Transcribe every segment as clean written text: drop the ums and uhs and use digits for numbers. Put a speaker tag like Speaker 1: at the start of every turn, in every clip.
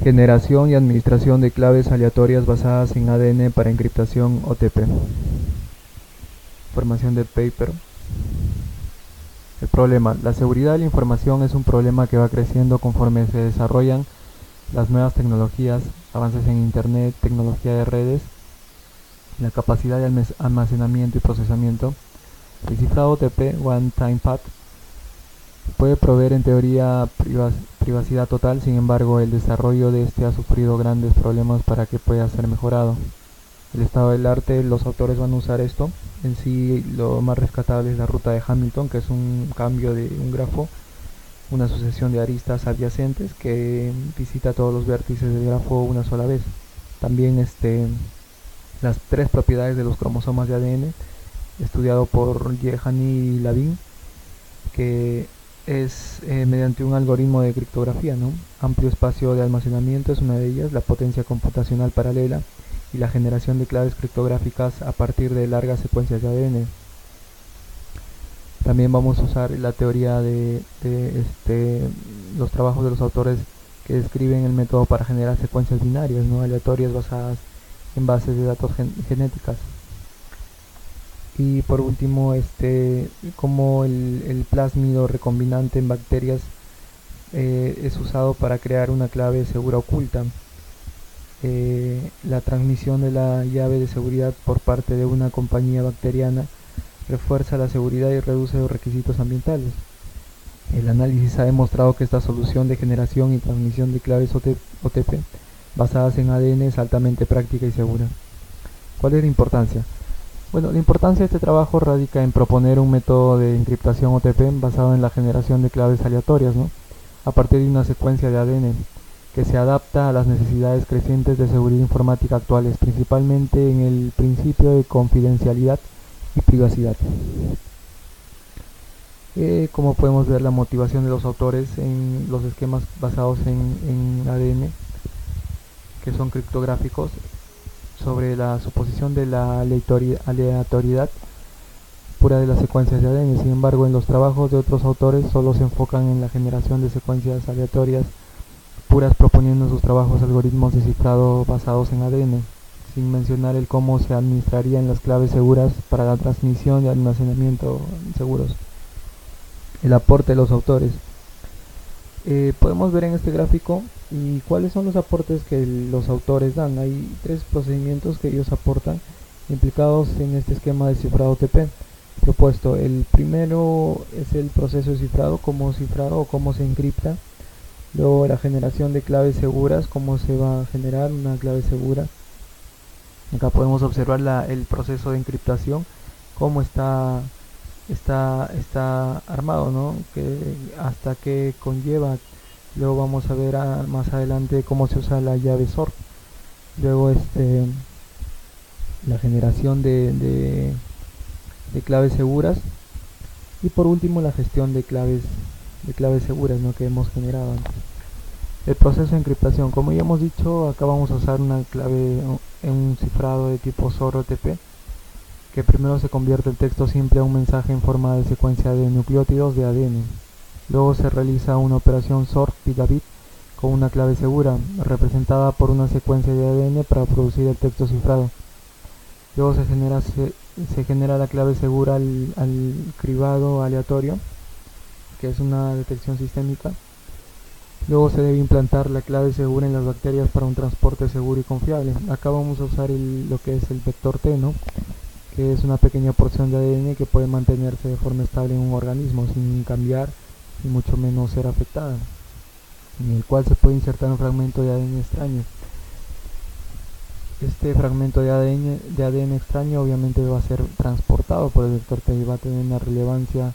Speaker 1: Generación y administración de claves aleatorias basadas en ADN para encriptación OTP. Información del paper. El problema. La seguridad de la información es un problema que va creciendo conforme se desarrollan las nuevas tecnologías, avances en Internet, tecnología de redes, la capacidad de almacenamiento y procesamiento. El cifrado OTP, One Time Path, puede proveer en teoría privacidad total, sin embargo el desarrollo de este ha sufrido grandes problemas para que pueda ser mejorado. El estado del arte, los autores van a usar esto. En sí lo más rescatable es la ruta de Hamilton, que es un cambio de un grafo, una sucesión de aristas adyacentes que visita todos los vértices del grafo una sola vez. También las tres propiedades de los cromosomas de ADN, estudiado por Jehani y Lavin, que es mediante un algoritmo de criptografía, ¿no? Amplio espacio de almacenamiento es una de ellas, la potencia computacional paralela y la generación de claves criptográficas a partir de largas secuencias de ADN. También vamos a usar la teoría de los trabajos de los autores que describen el método para generar secuencias binarias, ¿no? Aleatorias basadas en bases de datos genéticas. Y por último, como el plásmido recombinante en bacterias es usado para crear una clave segura oculta. La transmisión de la llave de seguridad por parte de una compañía bacteriana refuerza la seguridad y reduce los requisitos ambientales. El análisis ha demostrado que esta solución de generación y transmisión de claves OTP basadas en ADN es altamente práctica y segura. ¿Cuál es la importancia? Bueno, la importancia de este trabajo radica en proponer un método de encriptación OTP basado en la generación de claves aleatorias, ¿no? A partir de una secuencia de ADN que se adapta a las necesidades crecientes de seguridad informática actuales, principalmente en el principio de confidencialidad y privacidad. Como podemos ver, la motivación de los autores en los esquemas basados en ADN, que son criptográficos, sobre la suposición de la aleatoriedad pura de las secuencias de ADN. Sin embargo, en los trabajos de otros autores solo se enfocan en la generación de secuencias aleatorias puras, proponiendo en sus trabajos algoritmos de cifrado basados en ADN, sin mencionar el cómo se administrarían las claves seguras para la transmisión y almacenamiento seguros. El aporte de los autores. Podemos ver en este gráfico y cuáles son los aportes que los autores dan. Hay tres procedimientos que ellos aportan implicados en este esquema de cifrado OTP propuesto. El primero es el proceso de cifrado, cómo cifrar o cómo se encripta. Luego la generación de claves seguras, cómo se va a generar una clave segura. Acá podemos observar el proceso de encriptación, cómo está armado, ¿no? Hasta que conlleva. Luego vamos a ver más adelante cómo se usa la llave SOR. Luego la generación de claves seguras. Y por último la gestión de claves seguras, ¿no? Que hemos generado antes. El proceso de encriptación, como ya hemos dicho, acá vamos a usar una clave en un cifrado de tipo SOR OTP, que primero se convierte el texto simple a un mensaje en forma de secuencia de nucleótidos de ADN. Luego se realiza una operación SOR bit a bit con una clave segura, representada por una secuencia de ADN para producir el texto cifrado. Luego se genera la clave segura al cribado aleatorio, que es una detección sistémica. Luego se debe implantar la clave segura en las bacterias para un transporte seguro y confiable. Acá vamos a usar lo que es el vector T, ¿no? Que es una pequeña porción de ADN que puede mantenerse de forma estable en un organismo sin cambiar y mucho menos ser afectada, en el cual se puede insertar un fragmento de ADN extraño. Este fragmento de ADN extraño obviamente va a ser transportado por el vector T y va a tener una relevancia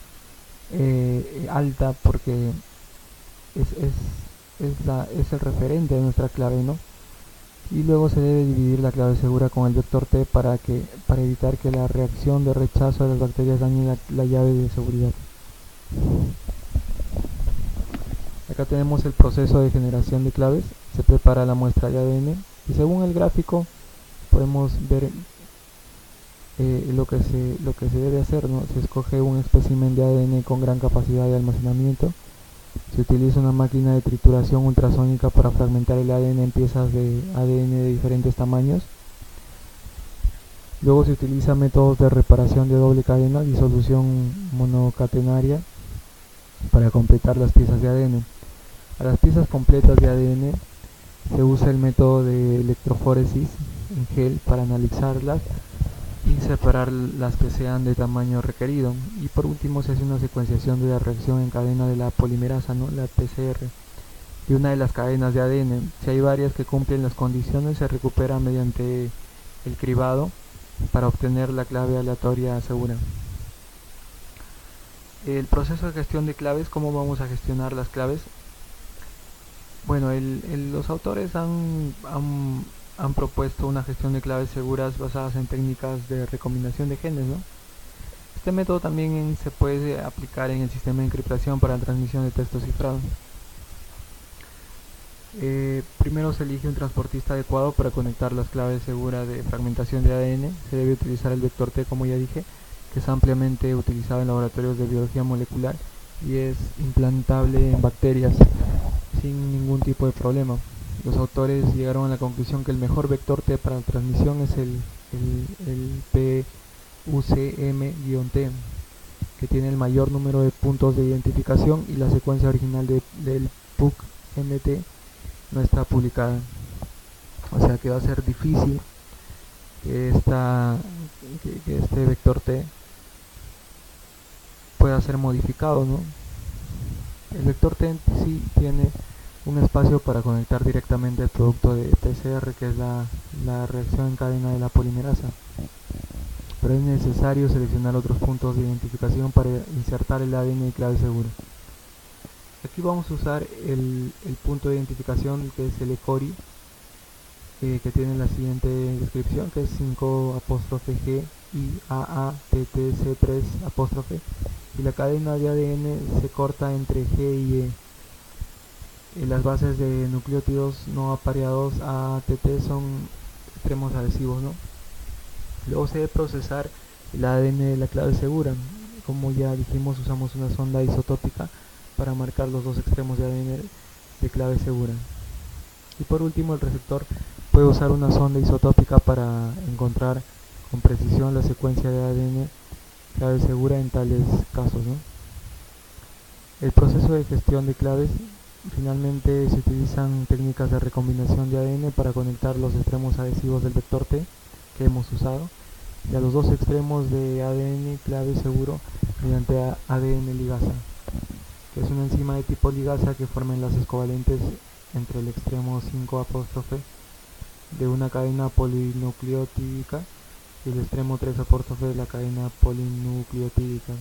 Speaker 1: alta porque es el referente de nuestra clave, ¿no? Y luego se debe dividir la clave segura con el vector T para evitar que la reacción de rechazo de las bacterias dañe la llave de seguridad. Acá tenemos el proceso de generación de claves. Se prepara la muestra de ADN y según el gráfico podemos ver lo que se debe hacer, ¿no? Se escoge un espécimen de ADN con gran capacidad de almacenamiento. Se utiliza una máquina de trituración ultrasónica para fragmentar el ADN en piezas de ADN de diferentes tamaños. Luego se utilizan métodos de reparación de doble cadena, disolución monocatenaria, para completar las piezas de ADN. A las piezas completas de ADN se usa el método de electroforesis en gel para analizarlas y separar las que sean de tamaño requerido. Y por último se hace una secuenciación de la reacción en cadena de la polimerasa, ¿no? La PCR, de una de las cadenas de ADN. Si hay varias que cumplen las condiciones, se recupera mediante el cribado para obtener la clave aleatoria segura. El proceso de gestión de claves, ¿cómo vamos a gestionar las claves? Bueno, los autores han propuesto una gestión de claves seguras basadas en técnicas de recombinación de genes, ¿no? Este método también se puede aplicar en el sistema de encriptación para la transmisión de texto cifrado. Primero se elige un transportista adecuado para conectar las claves seguras de fragmentación de ADN. Se debe utilizar el vector T, como ya dije, que es ampliamente utilizado en laboratorios de biología molecular y es implantable en bacterias sin ningún tipo de problema. Los autores llegaron a la conclusión que el mejor vector T para la transmisión es el PUCM-T, que tiene el mayor número de puntos de identificación, y la secuencia original del PUC-MT no está publicada. O sea que va a ser difícil que este vector T pueda ser modificado, ¿no? El vector T sí tiene un espacio para conectar directamente el producto de PCR, que es la reacción en cadena de la polimerasa, pero es necesario seleccionar otros puntos de identificación para insertar el ADN y clave segura. Aquí vamos a usar el punto de identificación, que es el ECORI, que tiene la siguiente descripción, que es 5'G y AATTC3', y la cadena de ADN se corta entre G y E. Las bases de nucleótidos no apareados ATT son extremos adhesivos, ¿no? Luego se debe procesar el ADN de la clave segura. Como ya dijimos, usamos una sonda isotópica para marcar los dos extremos de ADN de clave segura. Y por último, el receptor puede usar una sonda isotópica para encontrar con precisión la secuencia de ADN clave segura en tales casos, ¿no? El proceso de gestión de claves: finalmente se utilizan técnicas de recombinación de ADN para conectar los extremos adhesivos del vector T que hemos usado y a los dos extremos de ADN clave seguro mediante ADN ligasa, que es una enzima de tipo ligasa que forma enlaces covalentes entre el extremo 5' de una cadena polinucleotídica y el extremo 3' de la cadena polinucleotídica.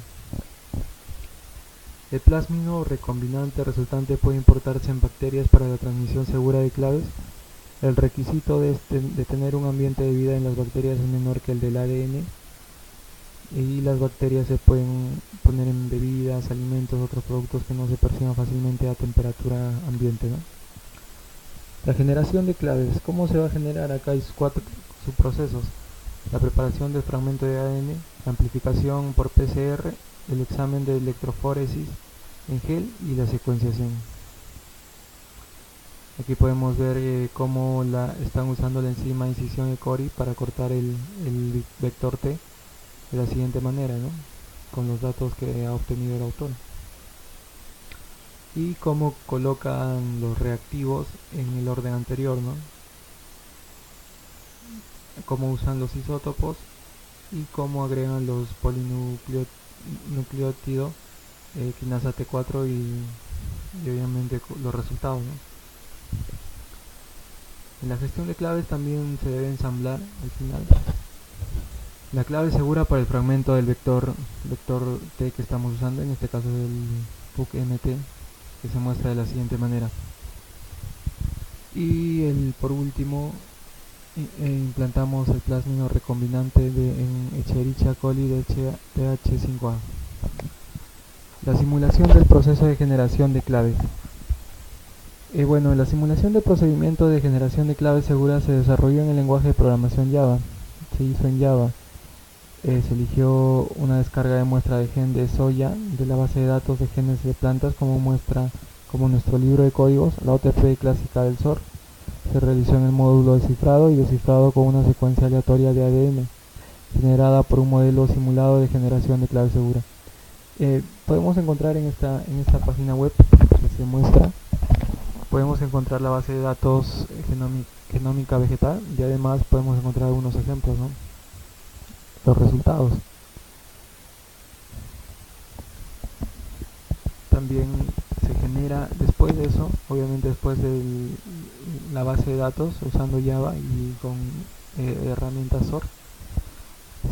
Speaker 1: El plásmido recombinante resultante puede importarse en bacterias para la transmisión segura de claves. El requisito de tener un ambiente de vida en las bacterias es menor que el del ADN, y las bacterias se pueden poner en bebidas, alimentos, otros productos que no se perciban fácilmente a temperatura ambiente, ¿no? La generación de claves: ¿cómo se va a generar? Acá hay 4 subprocesos: la preparación del fragmento de ADN, la amplificación por PCR, el examen de electroforesis en gel y la secuenciación. Aquí podemos ver cómo están usando la enzima incisión ECORI para cortar el vector T de la siguiente manera, ¿no? Con los datos que ha obtenido el autor, y cómo colocan los reactivos en el orden anterior, ¿no? Cómo usan los isótopos y cómo agregan los polinucleótidos quinasa T4 y obviamente los resultados, ¿no? En la gestión de claves también se debe ensamblar al final la clave segura para el fragmento del vector T que estamos usando, en este caso el PUC-MT, que se muestra de la siguiente manera. Y por último implantamos el plásmido recombinante en Escherichia coli de TH5A. La simulación del proceso de generación de claves. Bueno, la simulación del procedimiento de generación de claves seguras se desarrolló en el lenguaje de programación Java. Se hizo en Java. Se eligió una descarga de muestra de gen de soya de la base de datos de genes de plantas como muestra como nuestro libro de códigos, la OTP clásica del SOR se realizó en el módulo de cifrado y descifrado con una secuencia aleatoria de ADN generada por un modelo simulado de generación de clave segura. Podemos encontrar en esta página web que se muestra, podemos encontrar la base de datos genómica vegetal y además podemos encontrar algunos ejemplos, ¿no? Los resultados. También se genera después de eso, obviamente después de la base de datos usando Java y con herramientas SOR,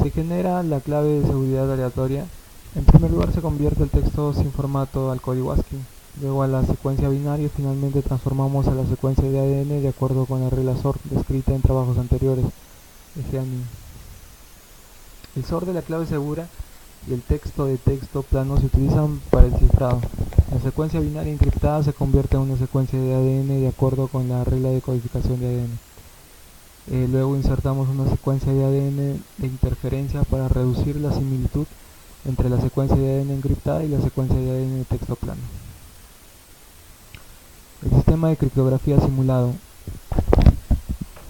Speaker 1: se genera la clave de seguridad aleatoria. En primer lugar se convierte el texto sin formato al código ASCII, luego a la secuencia binaria y finalmente transformamos a la secuencia de ADN de acuerdo con la regla SOR descrita en trabajos anteriores. El SOR de la clave segura y el texto de texto plano se utilizan para el cifrado. La secuencia binaria encriptada se convierte en una secuencia de ADN de acuerdo con la regla de codificación de ADN. Luego insertamos una secuencia de ADN de interferencia para reducir la similitud entre la secuencia de ADN encriptada y la secuencia de ADN de texto plano. El sistema de criptografía simulado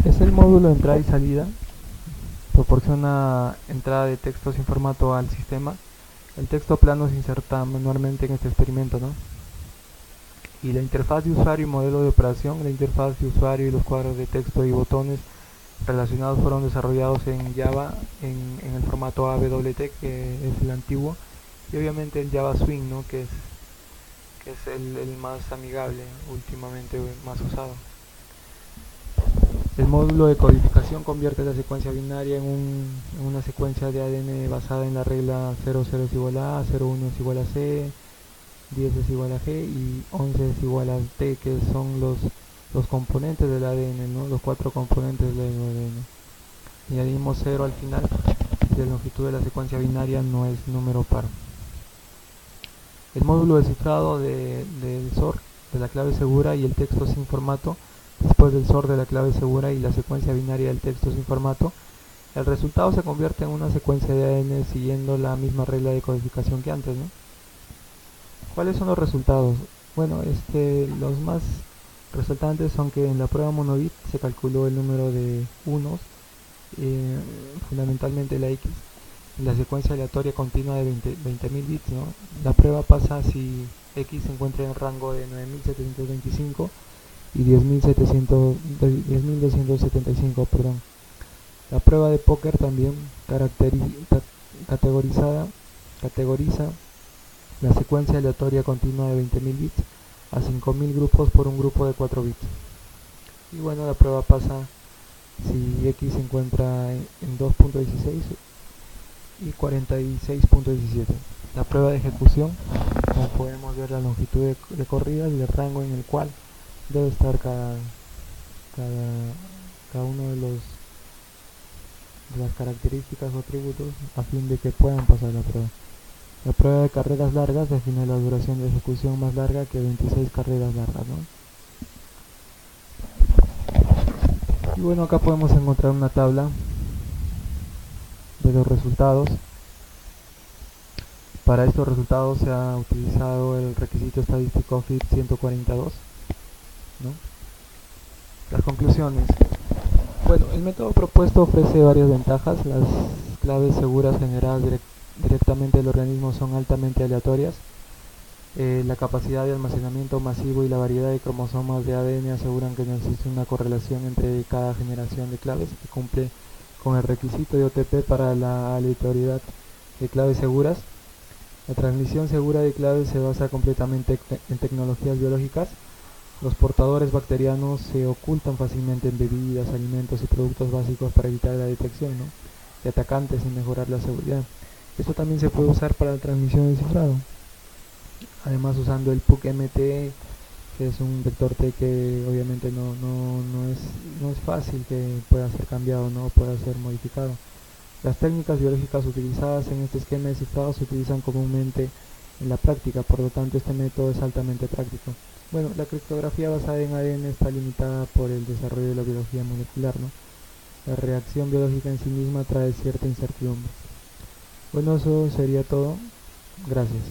Speaker 1: es el módulo de entrada y salida. Proporciona entrada de texto sin formato al sistema. El texto plano se inserta manualmente en este experimento, ¿no? Y la interfaz de usuario y modelo de operación. La interfaz de usuario y los cuadros de texto y botones relacionados fueron desarrollados en Java en el formato AWT, que es el antiguo, y obviamente el Java Swing, ¿no? que es el más amigable, últimamente más usado. El módulo de codificación convierte la secuencia binaria en una secuencia de ADN basada en la regla 00 es igual a A, 01 es igual a C, 10 es igual a G y 11 es igual a T, que son los componentes del ADN, ¿no? Los 4 componentes del ADN. Añadimos 0 al final si la longitud de la secuencia binaria no es número par. El módulo de cifrado del SOR de la clave segura y el texto sin formato. Después del SOR de la clave segura y la secuencia binaria del texto sin formato, el resultado se convierte en una secuencia de ADN siguiendo la misma regla de codificación que antes, ¿no? ¿Cuáles son los resultados? Bueno, los más resaltantes son que en la prueba monobit se calculó el número de unos, fundamentalmente la X, en la secuencia aleatoria continua de 20.000 bits, ¿no? La prueba pasa si X se encuentra en el rango de 9.725 y 10.275, perdón. La prueba de póker también categoriza la secuencia aleatoria continua de 20.000 bits a 5.000 grupos por un grupo de 4 bits. Y bueno, la prueba pasa si X se encuentra en 2.16 y 46.17. La prueba de ejecución, como podemos ver, la longitud de corrida y el rango en el cual debe estar cada uno de las características o atributos a fin de que puedan pasar la prueba. La prueba de carreras largas define la duración de ejecución más larga que 26 carreras largas, ¿no? Y bueno, acá podemos encontrar una tabla de los resultados. Para estos resultados se ha utilizado el requisito estadístico FIT 142, ¿no? Las conclusiones. Bueno, el método propuesto ofrece varias ventajas. Las claves seguras generadas directamente del organismo son altamente aleatorias. La capacidad de almacenamiento masivo y la variedad de cromosomas de ADN aseguran que no existe una correlación entre cada generación de claves, que cumple con el requisito de OTP para la aleatoriedad de claves seguras. La transmisión segura de claves se basa completamente en tecnologías biológicas. Los portadores bacterianos se ocultan fácilmente en bebidas, alimentos y productos básicos para evitar la detección, ¿no?, de atacantes y mejorar la seguridad. Esto también se puede usar para la transmisión de cifrado. Además, usando el PUC-MT, que es un vector T que obviamente no es fácil que pueda ser cambiado, no pueda ser modificado. Las técnicas biológicas utilizadas en este esquema de cifrado se utilizan comúnmente en la práctica, por lo tanto este método es altamente práctico. Bueno, la criptografía basada en ADN está limitada por el desarrollo de la biología molecular, ¿no? La reacción biológica en sí misma trae cierta incertidumbre. Bueno, eso sería todo. Gracias.